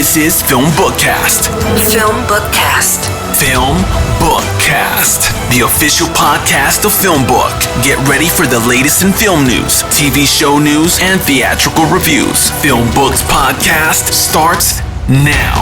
This is FilmBookCast. FilmBookCast. FilmBookCast, the official podcast of FilmBook. Get ready for the latest in film news, TV show news, and theatrical reviews. FilmBook's podcast starts now.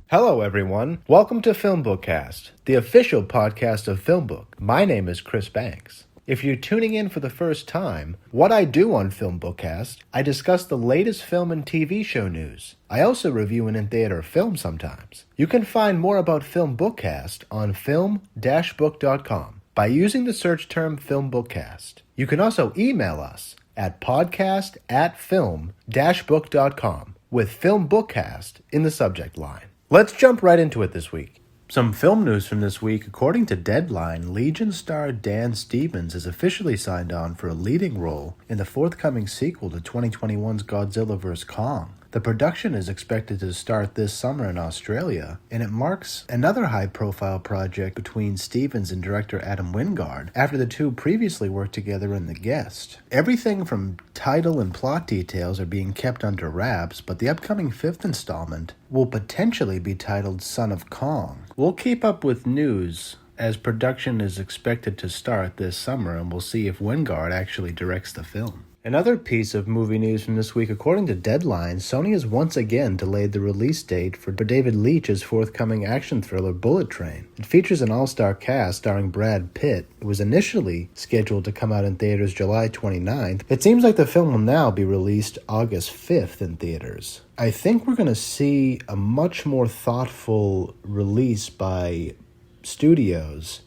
Hello, everyone. Welcome to FilmBookCast, the official podcast of FilmBook. My name is Chris Banks. If you're tuning in for the first time, what I do on FilmBookCast, I discuss the latest film and TV show news. I also review an in-theater film sometimes. You can find more about FilmBookCast on film-book.com by using the search term FilmBookCast. You can also email us at podcast@film-book.com with FilmBookCast in the subject line. Let's jump right into it this week. Some film news from this week. According to Deadline, Legion star Dan Stevens is officially signed on for a leading role in the forthcoming sequel to 2021's Godzilla vs. Kong. The production is expected to start this summer in Australia, and it marks another high-profile project between Stevens and director Adam Wingard after the two previously worked together in The Guest. Everything from title and plot details are being kept under wraps, but the upcoming fifth installment will potentially be titled Son of Kong. We'll keep up with news as production is expected to start this summer, and we'll see if Wingard actually directs the film. Another piece of movie news from this week. According to Deadline, Sony has once again delayed the release date for David Leitch's forthcoming action thriller Bullet Train. It features an all-star cast starring Brad Pitt. It was initially scheduled to come out in theaters July 29th. It seems like the film will now be released August 5th in theaters. I think we're going to see a much more thoughtful release by studios,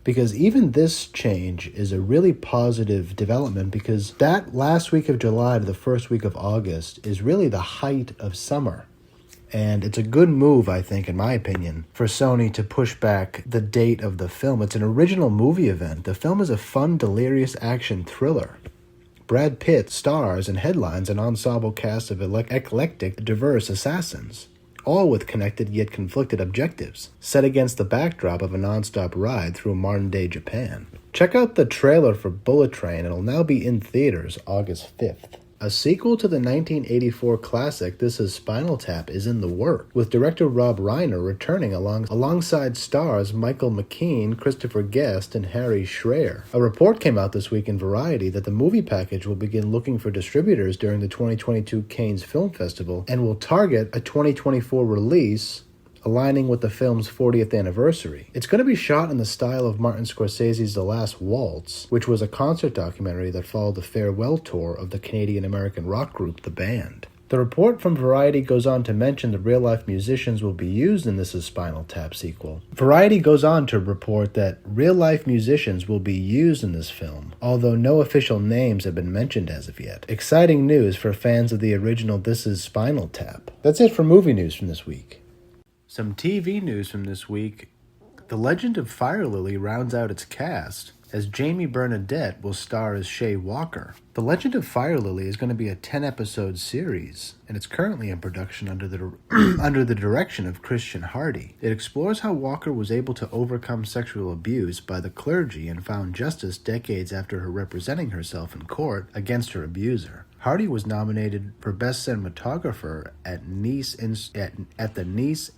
because even this change is a really positive development, because that last week of July to the first week of August is really the height of summer. And it's a good move, I think, in my opinion, for Sony to push back the date of the film. It's an original movie event. The film is a fun, delirious action thriller. Brad Pitt stars and headlines an ensemble cast of eclectic, diverse assassins, all with connected yet conflicted objectives, set against the backdrop of a non-stop ride through modern-day Japan. Check out the trailer for Bullet Train. It'll now be in theaters August 5th. A sequel to the 1984 classic This Is Spinal Tap is in the works, with director Rob Reiner returning alongside stars Michael McKean, Christopher Guest, and Harry Schreier. A report came out this week in Variety that the movie package will begin looking for distributors during the 2022 Cannes Film Festival and will target a 2024 release, aligning with the film's 40th anniversary. It's going to be shot in the style of Martin Scorsese's The Last Waltz, which was a concert documentary that followed the farewell tour of the Canadian-American rock group The Band. The report from Variety goes on to mention that real-life musicians will be used in This Is Spinal Tap sequel. Variety goes on to report that real-life musicians will be used in this film, although no official names have been mentioned as of yet. Exciting news for fans of the original This Is Spinal Tap. That's it for movie news from this week. Some TV news from this week. The Legend of Fire Lily rounds out its cast, as Jamie Bernadette will star as Shay Walker. The Legend of Fire Lily is going to be a 10-episode series, and it's currently in production under the direction of Christian Hardy. It explores how Walker was able to overcome sexual abuse by the clergy and found justice decades after her representing herself in court against her abuser. Hardy was nominated for Best Cinematographer at the Nice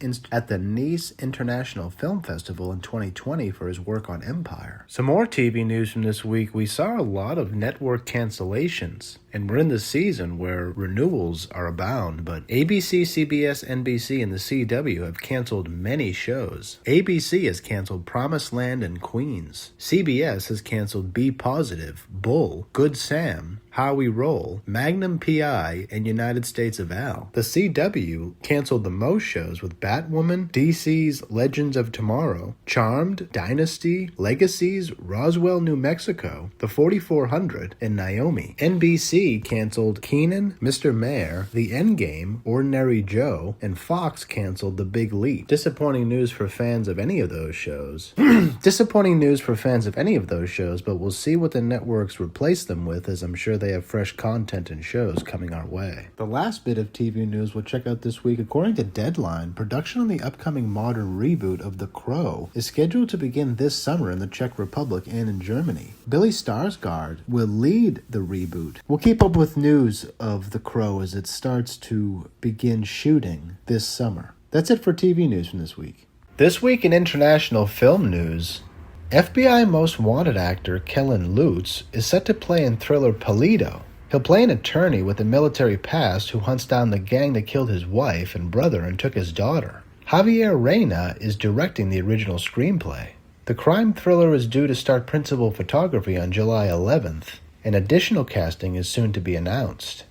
International Film Festival in 2020 for his work on Empire. Some more TV news from this week. We saw a lot of network cancellations, and we're in the season where renewals are abound, but ABC, CBS, NBC, and the CW have canceled many shows. ABC has canceled Promised Land and Queens. CBS has canceled Be Positive, Bull, Good Sam, How We Roll, Magnum P.I., and United States of Al. The CW canceled the most shows, with Batwoman, DC's Legends of Tomorrow, Charmed, Dynasty, Legacies, Roswell, New Mexico, The 4400, and Naomi. NBC canceled Kenan, Mr. Mayor, The Endgame, Ordinary Joe, and Fox canceled The Big Leap. Disappointing news for fans of any of those shows. But we'll see what the networks replace them with, as I'm sure they have fresh content and shows coming our way. The last bit of TV news we'll check out this week, according to Deadline, production on the upcoming modern reboot of The CROW is scheduled to begin this summer in the Czech Republic and in Germany. Billy Skarsgård will lead the reboot. We'll keep up with news of The CROW as it starts to begin shooting this summer. That's it for TV news from this week. This week in international film news, FBI Most Wanted actor Kellen Lutz is set to play in thriller Pulido. He'll play an attorney with a military past who hunts down the gang that killed his wife and brother and took his daughter. Javier Reina is directing the original screenplay. The crime thriller is due to start principal photography on July 11th, and additional casting is soon to be announced.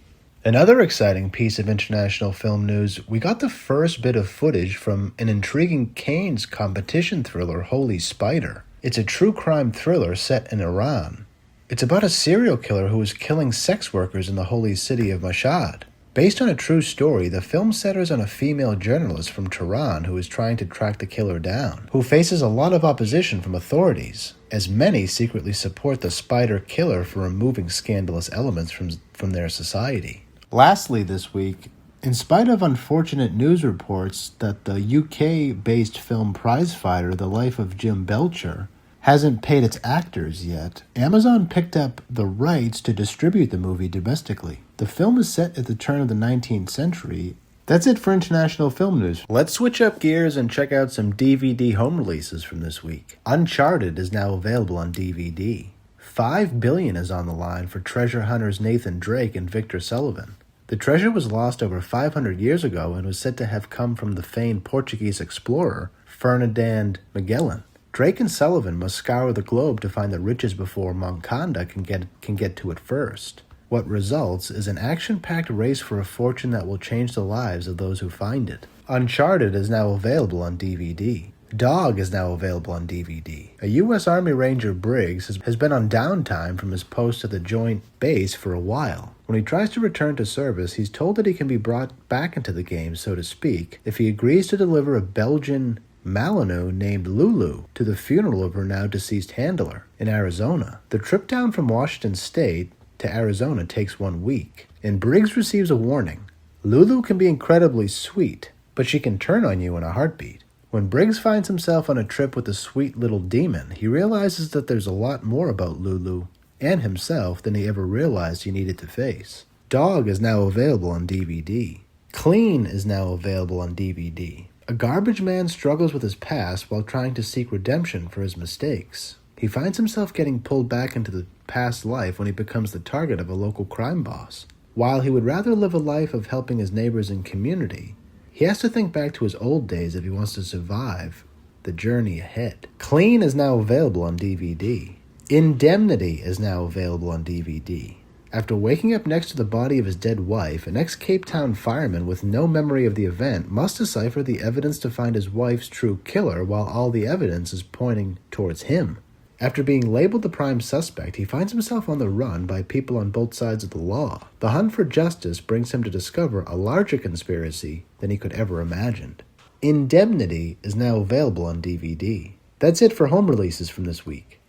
Another exciting piece of international film news, we got the first bit of footage from an intriguing Cannes competition thriller, Holy Spider. It's a true crime thriller set in Iran. It's about a serial killer who is killing sex workers in the holy city of Mashhad. Based on a true story, the film centers on a female journalist from Tehran who is trying to track the killer down, who faces a lot of opposition from authorities, as many secretly support the spider killer for removing scandalous elements from their society. Lastly this week, in spite of unfortunate news reports that the UK-based film prizefighter The Life of Jim Belcher hasn't paid its actors yet, Amazon picked up the rights to distribute the movie domestically. The film is set at the turn of the 19th century. That's it for international film news. Let's switch up gears and check out some DVD home releases from this week. Uncharted is now available on DVD. $5 billion is on the line for treasure hunters Nathan Drake and Victor Sullivan. The treasure was lost over 500 years ago and was said to have come from the famed Portuguese explorer Ferdinand Magellan. Drake and Sullivan must scour the globe to find the riches before Moncada can get to it first. What results is an action-packed race for a fortune that will change the lives of those who find it. Uncharted is now available on DVD. Dog is now available on DVD. A U.S. Army Ranger Briggs has been on downtime from his post at the Joint Base for a while. When he tries to return to service, he's told that he can be brought back into the game, so to speak, if he agrees to deliver a Belgian Malinois named Lulu to the funeral of her now deceased handler in Arizona. The trip down from Washington State to Arizona takes 1 week, and Briggs receives a warning. Lulu can be incredibly sweet, but she can turn on you in a heartbeat. When Briggs finds himself on a trip with the sweet little demon, he realizes that there's a lot more about Lulu and himself than he ever realized he needed to face. Dog is now available on DVD. Clean is now available on DVD. A garbage man struggles with his past while trying to seek redemption for his mistakes. He finds himself getting pulled back into the past life when he becomes the target of a local crime boss. While he would rather live a life of helping his neighbors and community, he has to think back to his old days if he wants to survive the journey ahead. Clean is now available on DVD. Indemnity is now available on DVD. After waking up next to the body of his dead wife, an ex-Cape Town fireman with no memory of the event must decipher the evidence to find his wife's true killer while all the evidence is pointing towards him. After being labeled the prime suspect, he finds himself on the run by people on both sides of the law. The hunt for justice brings him to discover a larger conspiracy than he could ever imagined. Indemnity is now available on DVD. That's it for home releases from this week.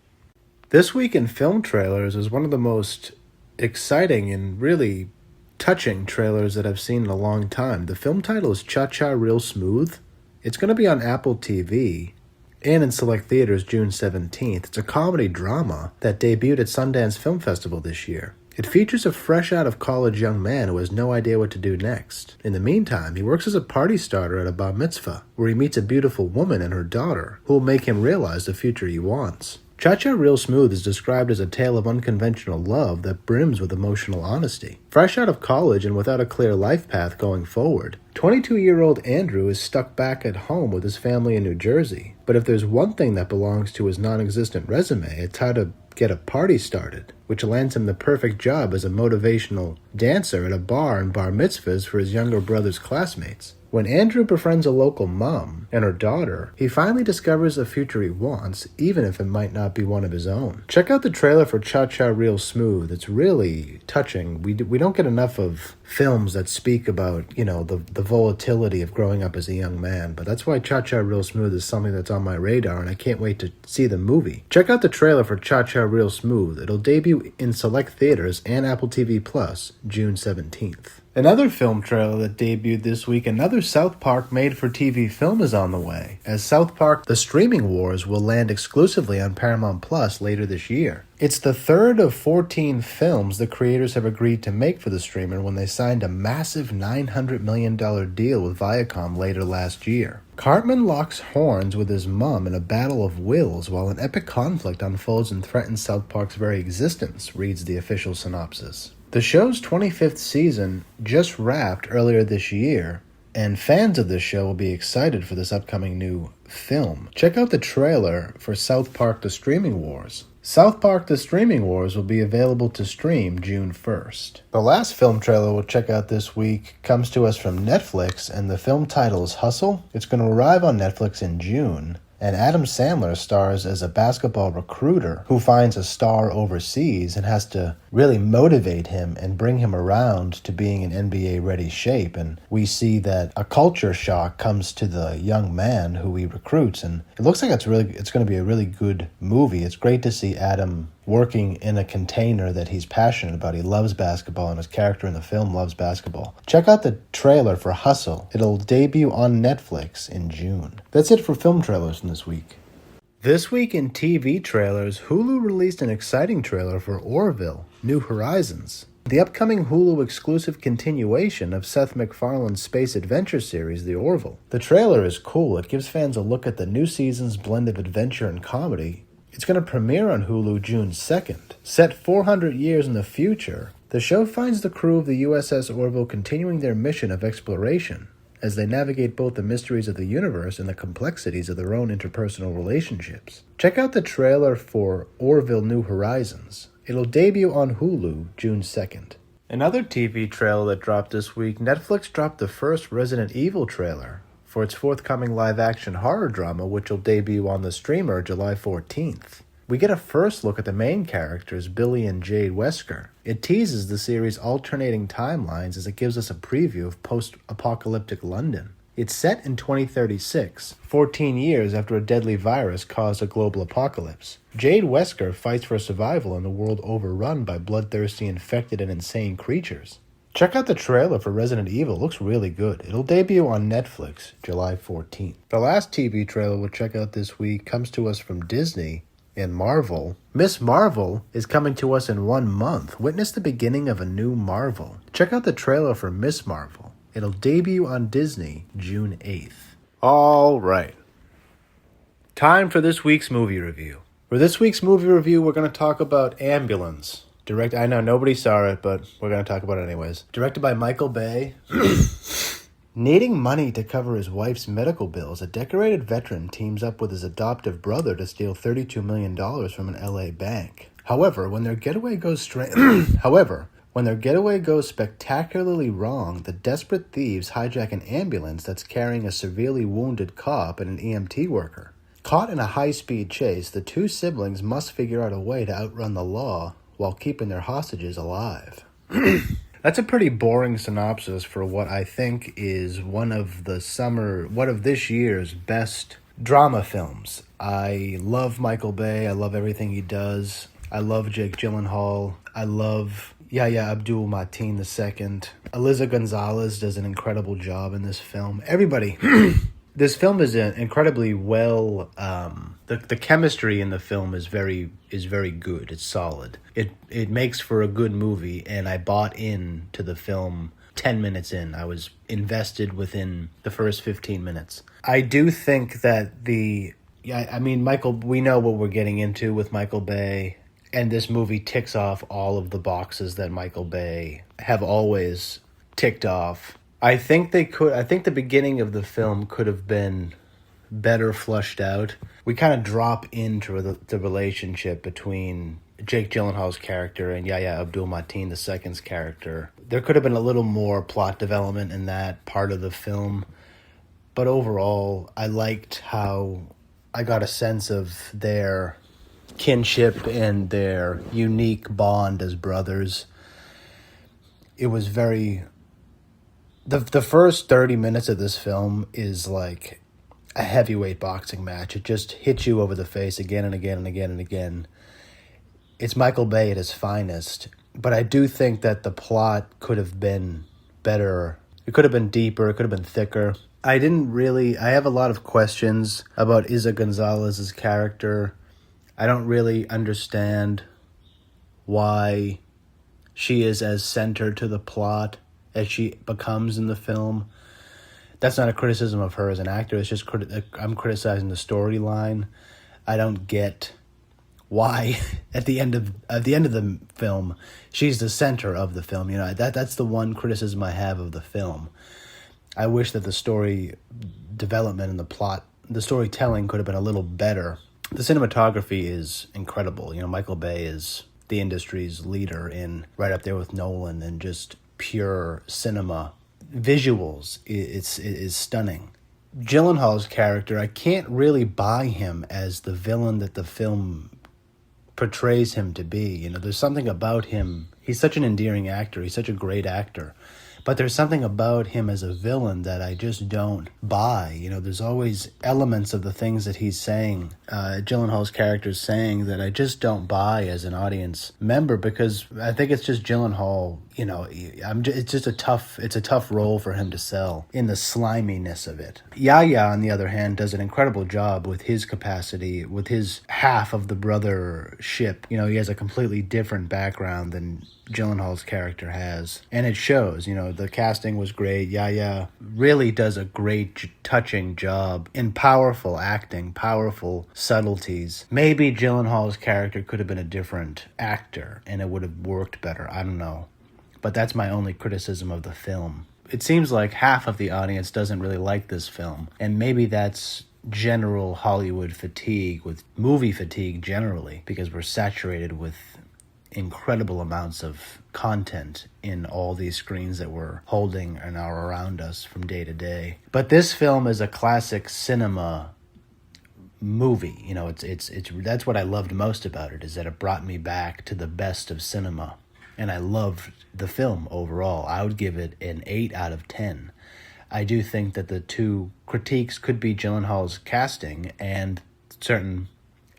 This week in film trailers is one of the most exciting and really touching trailers that I've seen in a long time. The film title is Cha-Cha Real Smooth. It's going to be on Apple TV and in select theaters June 17th. It's a comedy drama that debuted at Sundance Film Festival this year. It features a fresh-out-of-college young man who has no idea what to do next. In the meantime, he works as a party starter at a bar mitzvah, where he meets a beautiful woman and her daughter, who will make him realize the future he wants. Cha-Cha Real Smooth is described as a tale of unconventional love that brims with emotional honesty. Fresh out of college and without a clear life path going forward, 22-year-old Andrew is stuck back at home with his family in New Jersey. But if there's one thing that belongs to his non-existent resume, it's how to get a party started, which lands him the perfect job as a motivational dancer at a bar and bar mitzvahs for his younger brother's classmates. When Andrew befriends a local mom and her daughter, he finally discovers the future he wants, even if it might not be one of his own. Check out the trailer for Cha-Cha Real Smooth. It's really touching. We don't get enough of films that speak about, the volatility of growing up as a young man, but that's why Cha-Cha Real Smooth is something that's on my radar, and I can't wait to see the movie. Check out the trailer for Cha-Cha Real Smooth. It'll debut in select theaters and Apple TV Plus June 17th. Another film trailer that debuted this week, another South Park made-for-TV film is on the way, as South Park The Streaming Wars will land exclusively on Paramount Plus later this year. It's the third of 14 films the creators have agreed to make for the streamer when they signed a massive $900 million deal with Viacom later last year. Cartman locks horns with his mom in a battle of wills while an epic conflict unfolds and threatens South Park's very existence, reads the official synopsis. The show's 25th season just wrapped earlier this year, and fans of this show will be excited for this upcoming new film. Check out the trailer for South Park The Streaming Wars. South Park The Streaming Wars will be available to stream June 1st. The last film trailer we'll check out this week comes to us from Netflix, and the film title is Hustle. It's going to arrive on Netflix in June. And Adam Sandler stars as a basketball recruiter who finds a star overseas and has to really motivate him and bring him around to being in NBA-ready shape. And we see that a culture shock comes to the young man who he recruits, and it looks like it's going to be a really good movie. It's great to see Adam working in a container that he's passionate about. He loves basketball, and his character in the film loves basketball. Check out the trailer for Hustle. It'll debut on Netflix in June. That's it for film trailers from this week. This week in TV trailers, Hulu released an exciting trailer for Orville: New Horizons, the upcoming Hulu exclusive continuation of Seth MacFarlane's space adventure series, The Orville. The trailer is cool. It gives fans a look at the new season's blend of adventure and comedy. It's going to premiere on Hulu June 2nd. Set 400 years in the future, the show finds the crew of the USS Orville continuing their mission of exploration as they navigate both the mysteries of the universe and the complexities of their own interpersonal relationships. Check out the trailer for Orville: New Horizons. It'll debut on Hulu June 2nd. Another TV trailer that dropped this week, Netflix dropped the first Resident Evil trailer for its forthcoming live-action horror drama, which will debut on the streamer July 14th. We get a first look at the main characters, Billy and Jade Wesker. It teases the series' alternating timelines as it gives us a preview of post-apocalyptic London. It's set in 2036, 14 years after a deadly virus caused a global apocalypse. Jade Wesker fights for survival in a world overrun by bloodthirsty, infected, and insane creatures. Check out the trailer for Resident Evil. It looks really good. It'll debut on Netflix July 14th. The last TV trailer we'll check out this week comes to us from Disney and Marvel. Miss Marvel is coming to us in 1 month. Witness the beginning of a new Marvel. Check out the trailer for Miss Marvel. It'll debut on Disney June 8th. All right. Time for this week's movie review. For this week's movie review, we're going to talk about Ambulance. I know nobody saw it, but we're going to talk about it anyways. Directed by Michael Bay. Needing money to cover his wife's medical bills, a decorated veteran teams up with his adoptive brother to steal $32 million from an LA bank. However, when their getaway goes spectacularly wrong, the desperate thieves hijack an ambulance that's carrying a severely wounded cop and an EMT worker. Caught in a high-speed chase, the two siblings must figure out a way to outrun the law while keeping their hostages alive. That's a pretty boring synopsis for what I think is one of this year's best drama films. I love Michael Bay. I love everything he does. I love Jake Gyllenhaal. I love Yahya Abdul-Mateen II. Eliza Gonzalez does an incredible job in this film. Everybody. This film is incredibly well. The chemistry in the film is very good. It's solid. It makes for a good movie, and I bought into the film 10 minutes in. I was invested within the first 15 minutes. I do think that Michael. We know what we're getting into with Michael Bay, and this movie ticks off all of the boxes that Michael Bay have always ticked off. I think the beginning of the film could have been better flushed out. We kind of drop into the relationship between Jake Gyllenhaal's character and Yahya Abdul-Mateen II's character. There could have been a little more plot development in that part of the film. But overall, I liked how I got a sense of their kinship and their unique bond as brothers. It was very... The first 30 minutes of this film is like a heavyweight boxing match. It just hits you over the face again and again and again and again. It's Michael Bay at his finest. But I do think that the plot could have been better. It could have been deeper. It could have been thicker. I have a lot of questions about Isa Gonzalez's character. I don't really understand why she is as centered to the plot as she becomes in the film. That's not a criticism of her as an actor. It's just I'm criticizing the storyline. I don't get why at the end of the film she's the center of the film. You know, that's the one criticism I have of the film. I wish that the story development and the storytelling could have been a little better. The cinematography is incredible. You know, Michael Bay is the industry's leader in right up there with Nolan and just pure cinema. Visuals is stunning. Gyllenhaal's character, I can't really buy him as the villain that the film portrays him to be. You know, there's something about him. He's such an endearing actor. He's such a great actor. But there's something about him as a villain that I just don't buy. You know, there's always elements of the things that he's saying, Gyllenhaal's character is saying, that I just don't buy as an audience member, because I think it's just Gyllenhaal. You know, it's a tough role for him to sell in the sliminess of it. Yahya, on the other hand, does an incredible job with his capacity, with his half of the brothership. You know, he has a completely different background than Gyllenhaal's character has, and it shows. You know, the casting was great. Yahya really does a great, touching job in powerful acting, powerful subtleties. Maybe Gyllenhaal's character could have been a different actor, and it would have worked better. I don't know. But that's my only criticism of the film. It seems like half of the audience doesn't really like this film. And maybe that's general Hollywood fatigue, with movie fatigue generally, because we're saturated with incredible amounts of content in all these screens that we're holding and are around us from day to day. But this film is a classic cinema movie. You know, it's that's what I loved most about it, is that it brought me back to the best of cinema. And I loved the film overall. I would give it an 8 out of 10. I do think that the two critiques could be Gyllenhaal's casting, and certain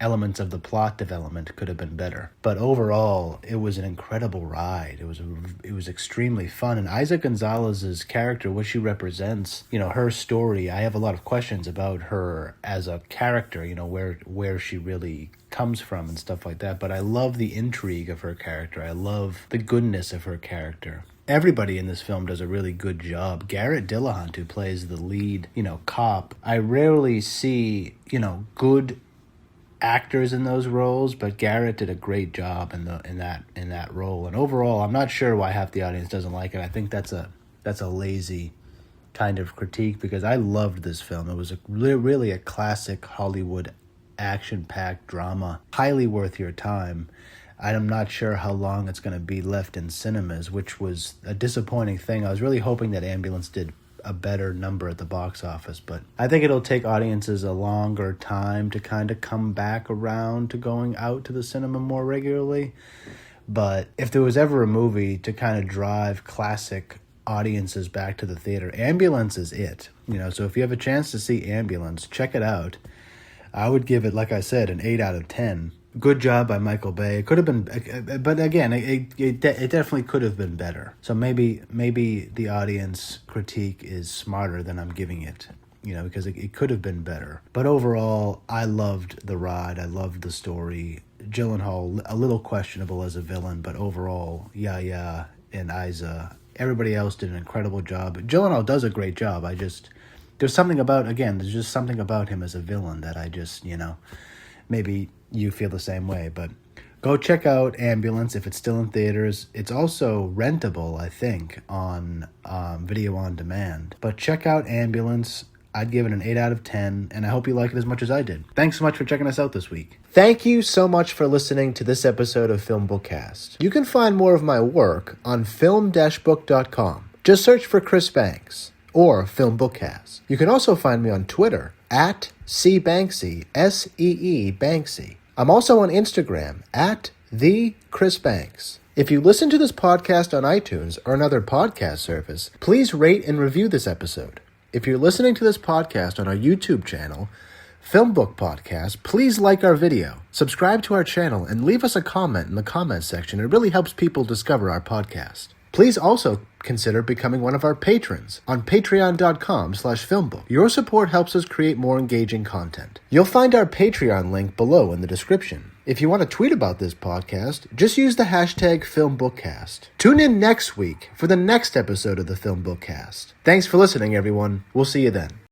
elements of the plot development could have been better. But overall, it was an incredible ride. It was extremely fun. And Isa Gonzalez's character, what she represents, you know, her story, I have a lot of questions about her as a character, you know, where she really comes from and stuff like that. But I love the intrigue of her character. I love the goodness of her character. Everybody in this film does a really good job. Garrett Dillahunt, who plays the lead, you know, cop, I rarely see, you know, good actors in those roles, but Garrett did a great job in that role. And overall, I'm not sure why half the audience doesn't like it. I think that's a lazy kind of critique, because I loved this film. It was really a classic Hollywood action-packed drama, highly worth your time. I'm not sure how long it's going to be left in cinemas, which was a disappointing thing. I was really hoping that Ambulance did a better number at the box office, but I think it'll take audiences a longer time to kind of come back around to going out to the cinema more regularly. But if there was ever a movie to kind of drive classic audiences back to the theater, Ambulance is it. You know, so if you have a chance to see Ambulance, check it out. I would give it, like I said, an 8 out of 10. Good job by Michael Bay. It could have been, but again, it definitely could have been better. So maybe the audience critique is smarter than I'm giving it, you know, because it could have been better. But overall, I loved the ride. I loved the story. Gyllenhaal, a little questionable as a villain, but overall, Yahya and Isa, everybody else did an incredible job. Gyllenhaal does a great job. There's something about him as a villain that I just, you know, maybe you feel the same way. But go check out Ambulance if it's still in theaters. It's also rentable, I think, on video on demand. But check out Ambulance. I'd give it an 8 out of 10, and I hope you like it as much as I did. Thanks so much for checking us out this week. Thank you so much for listening to this episode of FilmBookCast. You can find more of my work on film-book.com. Just search for Chris Banks. or FilmBookCast. You can also find me on Twitter at cbanksy, S-E-E Banksy. I'm also on Instagram at @TheChrisBanks. If you listen to this podcast on iTunes or another podcast service, please rate and review this episode. If you're listening to this podcast on our YouTube channel, FilmBook Podcast, please like our video, subscribe to our channel, and leave us a comment in the comments section. It really helps people discover our podcast. Please also consider becoming one of our patrons on patreon.com/filmbook. Your support helps us create more engaging content. You'll find our Patreon link below in the description. If you want to tweet about this podcast, just use the hashtag FilmBookCast. Tune in next week for the next episode of the FilmBookCast. Thanks for listening, everyone. We'll see you then.